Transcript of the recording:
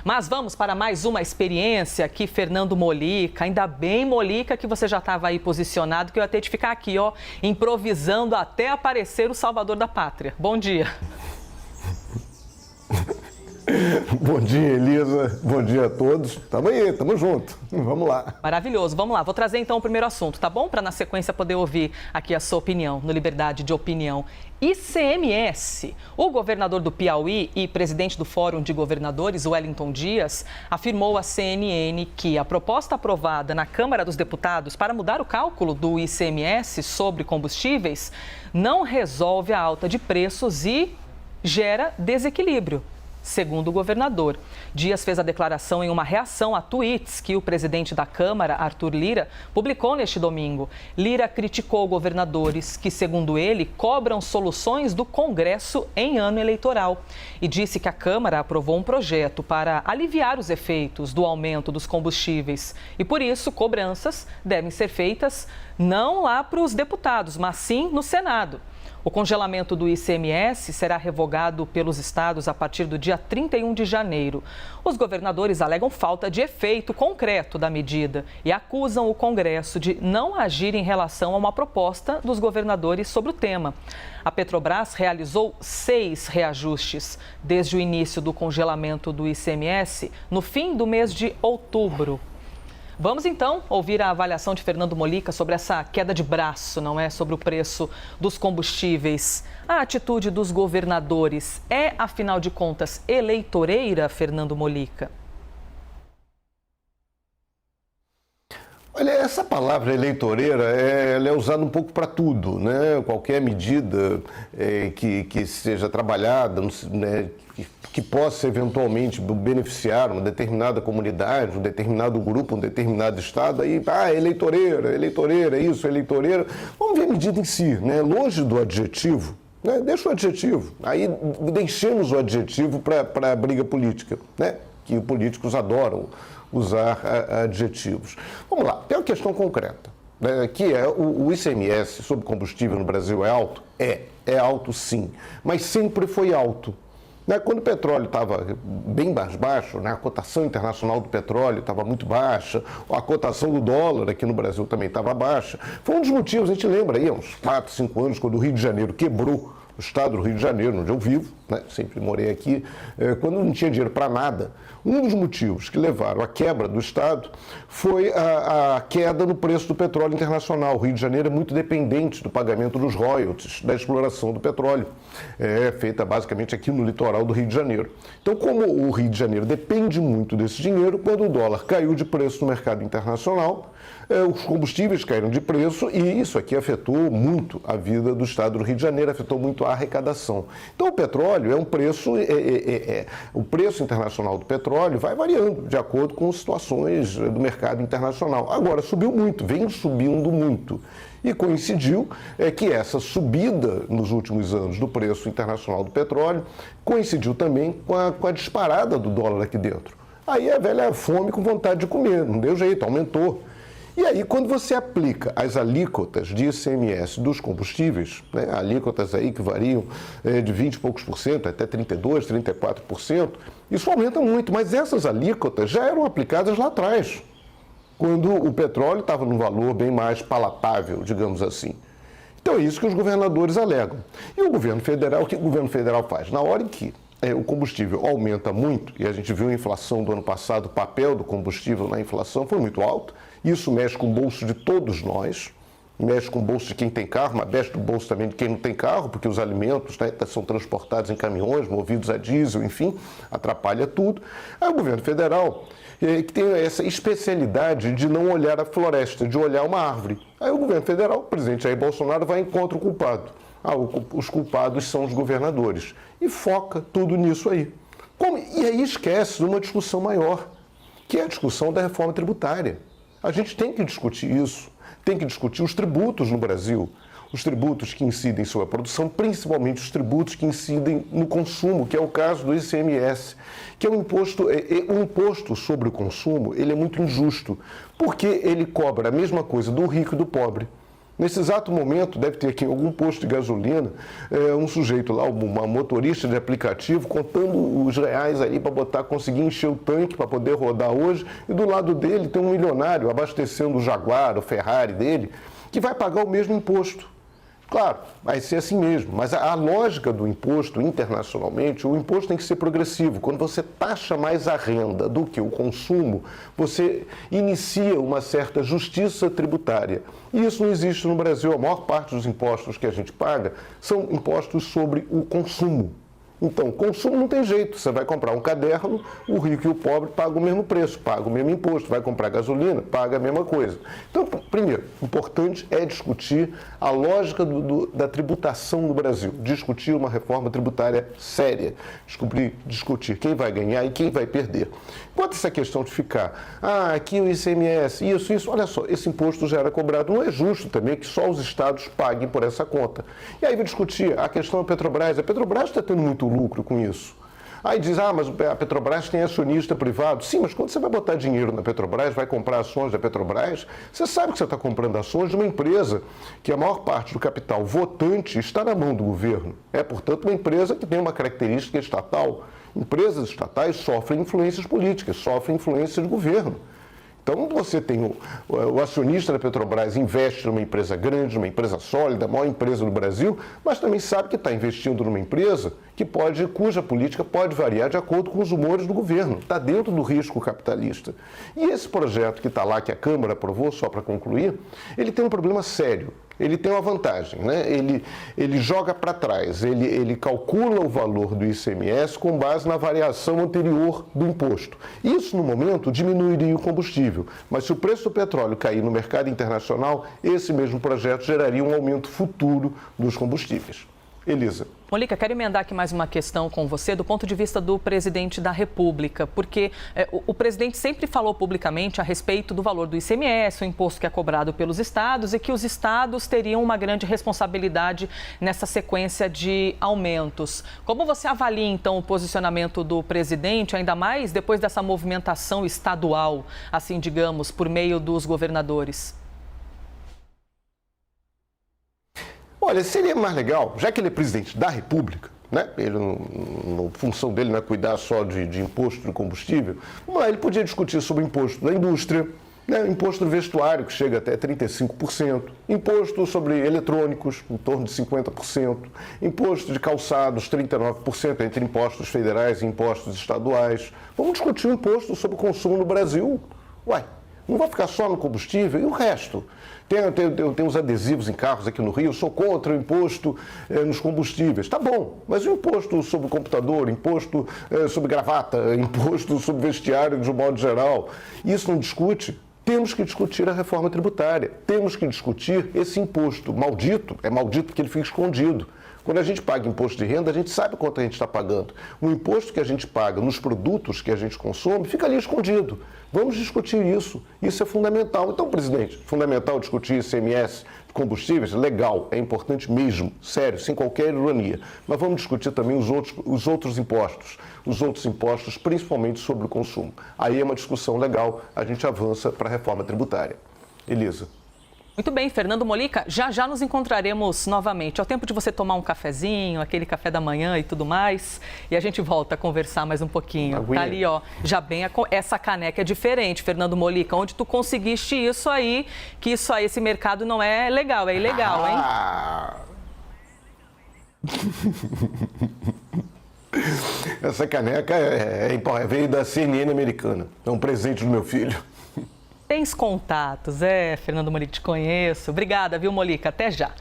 Mas vamos para mais uma experiência aqui, Fernando Molica. Ainda bem, Molica, que você já estava aí posicionado, que eu ia ter de ficar aqui, ó, improvisando até aparecer o salvador da pátria. Bom dia. Bom dia, Elisa. Bom dia a todos. Tamo aí, tamo junto. Vamos lá. Maravilhoso. Vamos lá. Vou trazer então o primeiro assunto, tá bom? Para na sequência poder ouvir aqui a sua opinião, no Liberdade de Opinião. ICMS. O governador do Piauí e presidente do Fórum de Governadores, Wellington Dias, afirmou à CNN que a proposta aprovada na Câmara dos Deputados para mudar o cálculo do ICMS sobre combustíveis não resolve a alta de preços e gera desequilíbrio. Segundo o governador, Dias fez a declaração em uma reação a tweets que o presidente da Câmara, Arthur Lira, publicou neste domingo. Lira criticou governadores que, segundo ele, cobram soluções do Congresso em ano eleitoral e disse que a Câmara aprovou um projeto para aliviar os efeitos do aumento dos combustíveis e, por isso, cobranças devem ser feitas não lá para os deputados, mas sim no Senado. O congelamento do ICMS será revogado pelos estados a partir do dia 31 de janeiro. Os governadores alegam falta de efeito concreto da medida e acusam o Congresso de não agir em relação a uma proposta dos governadores sobre o tema. A Petrobras realizou 6 reajustes desde o início do congelamento do ICMS no fim do mês de outubro. Vamos então ouvir a avaliação de Fernando Molica sobre essa queda de braço, não é? Sobre o preço dos combustíveis. A atitude dos governadores é, afinal de contas, eleitoreira, Fernando Molica? Olha, essa palavra eleitoreira, ela é usada um pouco para tudo, né? Qualquer medida que seja trabalhada, né, que possa eventualmente beneficiar uma determinada comunidade, um determinado grupo, um determinado estado, aí, eleitoreira, isso, eleitoreira. Vamos ver a medida em si, né? Longe do adjetivo, né? Deixa o adjetivo, aí deixemos o adjetivo para a briga política, né? Que os políticos adoram usar adjetivos. Vamos lá, tem uma questão concreta, né, que é o ICMS sobre combustível no Brasil é alto? É alto sim, mas sempre foi alto. Né, quando o petróleo estava bem mais baixo, né, a cotação internacional do petróleo estava muito baixa, a cotação do dólar aqui no Brasil também estava baixa. Foi um dos motivos, a gente lembra aí, há uns 4, 5 anos, quando o Rio de Janeiro quebrou, o estado do Rio de Janeiro, onde eu vivo, né, sempre morei aqui, quando não tinha dinheiro para nada, um dos motivos que levaram à quebra do estado foi a queda no preço do petróleo internacional. O Rio de Janeiro é muito dependente do pagamento dos royalties da exploração do petróleo, feita basicamente aqui no litoral do Rio de Janeiro. Então, como o Rio de Janeiro depende muito desse dinheiro, quando o dólar caiu de preço no mercado internacional, os combustíveis caíram de preço e isso aqui afetou muito a vida do estado do Rio de Janeiro, afetou muito a arrecadação. Então, o petróleo é um preço, o preço internacional do petróleo vai variando de acordo com situações do mercado internacional. Agora, subiu muito, vem subindo muito. E coincidiu que essa subida nos últimos anos do preço internacional do petróleo coincidiu também com a disparada do dólar aqui dentro. Aí a velha fome com vontade de comer, não deu jeito, aumentou. E aí, quando você aplica as alíquotas de ICMS dos combustíveis, né, alíquotas aí que variam de 20 e poucos por cento até 32%, 34%, isso aumenta muito, mas essas alíquotas já eram aplicadas lá atrás, quando o petróleo estava num valor bem mais palatável, digamos assim. Então é isso que os governadores alegam. E o governo federal, o que o governo federal faz? Na hora em que o combustível aumenta muito, e a gente viu a inflação do ano passado, o papel do combustível na inflação foi muito alto, isso mexe com o bolso de todos nós, mexe com o bolso de quem tem carro, mas mexe no bolso também de quem não tem carro, porque os alimentos, né, são transportados em caminhões, movidos a diesel, enfim, atrapalha tudo. Aí o governo federal, que tem essa especialidade de não olhar a floresta, de olhar uma árvore. Aí o governo federal, o presidente Jair Bolsonaro, vai contra o culpado. Os culpados são os governadores. E foca tudo nisso aí. E aí esquece de uma discussão maior, que é a discussão da reforma tributária. A gente tem que discutir isso, tem que discutir os tributos no Brasil, os tributos que incidem sobre a produção, principalmente os tributos que incidem no consumo, que é o caso do ICMS, que é um imposto sobre o consumo, ele é muito injusto, porque ele cobra a mesma coisa do rico e do pobre. Nesse exato momento, deve ter aqui em algum posto de gasolina, um sujeito lá, uma motorista de aplicativo, contando os reais ali para conseguir encher o tanque para poder rodar hoje. E do lado dele tem um milionário abastecendo o Jaguar, o Ferrari dele, que vai pagar o mesmo imposto. Claro, vai ser assim mesmo, mas a lógica do imposto internacionalmente, o imposto tem que ser progressivo. Quando você taxa mais a renda do que o consumo, você inicia uma certa justiça tributária. E isso não existe no Brasil. A maior parte dos impostos que a gente paga são impostos sobre o consumo. Então, consumo não tem jeito. Você vai comprar um caderno, o rico e o pobre pagam o mesmo preço, pagam o mesmo imposto. Vai comprar gasolina, paga a mesma coisa. Então, primeiro, importante é discutir a lógica da tributação no Brasil. Discutir uma reforma tributária séria. Discutir quem vai ganhar e quem vai perder. Quanto a essa questão de ficar, aqui o ICMS, isso, olha só, esse imposto já era cobrado. Não é justo também que só os estados paguem por essa conta. E aí vai discutir a questão da Petrobras. A Petrobras está tendo muito lucro com isso. Aí diz, mas a Petrobras tem acionista privado. Sim, mas quando você vai botar dinheiro na Petrobras, vai comprar ações da Petrobras, você sabe que você está comprando ações de uma empresa que a maior parte do capital votante está na mão do governo. É, portanto, uma empresa que tem uma característica estatal. Empresas estatais sofrem influências políticas, sofrem influências de governo. Então, você tem o acionista da Petrobras investe numa empresa grande, numa empresa sólida, a maior empresa do Brasil, mas também sabe que está investindo numa empresa cuja política pode variar de acordo com os humores do governo. Está dentro do risco capitalista. E esse projeto que está lá, que a Câmara aprovou, só para concluir, ele tem um problema sério. Ele tem uma vantagem, né? Ele joga para trás, ele calcula o valor do ICMS com base na variação anterior do imposto. Isso, no momento, diminuiria o combustível, mas se o preço do petróleo cair no mercado internacional, esse mesmo projeto geraria um aumento futuro dos combustíveis. Elisa. Molica, quero emendar aqui mais uma questão com você do ponto de vista do presidente da República, porque o presidente sempre falou publicamente a respeito do valor do ICMS, o imposto que é cobrado pelos estados e que os estados teriam uma grande responsabilidade nessa sequência de aumentos. Como você avalia, então, o posicionamento do presidente, ainda mais depois dessa movimentação estadual, assim digamos, por meio dos governadores? Olha, seria mais legal, já que ele é presidente da República, né? A função dele não é cuidar só de imposto do combustível, mas ele podia discutir sobre o imposto da indústria, né? Imposto do vestuário, que chega até 35%, imposto sobre eletrônicos, em torno de 50%, imposto de calçados, 39%, entre impostos federais e impostos estaduais. Vamos discutir o imposto sobre o consumo no Brasil. Não vai ficar só no combustível e o resto. Tem uns adesivos em carros aqui no Rio, sou contra o imposto nos combustíveis. Tá bom, mas o imposto sobre o computador, imposto sobre gravata, imposto sobre vestiário de um modo geral, isso não discute? Temos que discutir a reforma tributária, temos que discutir esse imposto maldito, é maldito porque ele fica escondido. Quando a gente paga imposto de renda, a gente sabe quanto a gente está pagando. O imposto que a gente paga nos produtos que a gente consome fica ali escondido. Vamos discutir isso. Isso é fundamental. Então, presidente, fundamental discutir ICMS de combustíveis? Legal, é importante mesmo, sério, sem qualquer ironia. Mas vamos discutir também os outros impostos, principalmente sobre o consumo. Aí é uma discussão legal, a gente avança para a reforma tributária. Elisa. Muito bem, Fernando Molica, já nos encontraremos novamente. É o tempo de você tomar um cafezinho, aquele café da manhã e tudo mais, e a gente volta a conversar mais um pouquinho. Tá ali, ó, já bem, essa caneca é diferente, Fernando Molica, onde tu conseguiste isso aí, que isso aí, esse mercado não é legal, é ilegal, hein? Essa caneca veio da CNN americana, é um presente do meu filho. Tens contatos, Fernando Molica, te conheço. Obrigada, viu, Molica? Até já.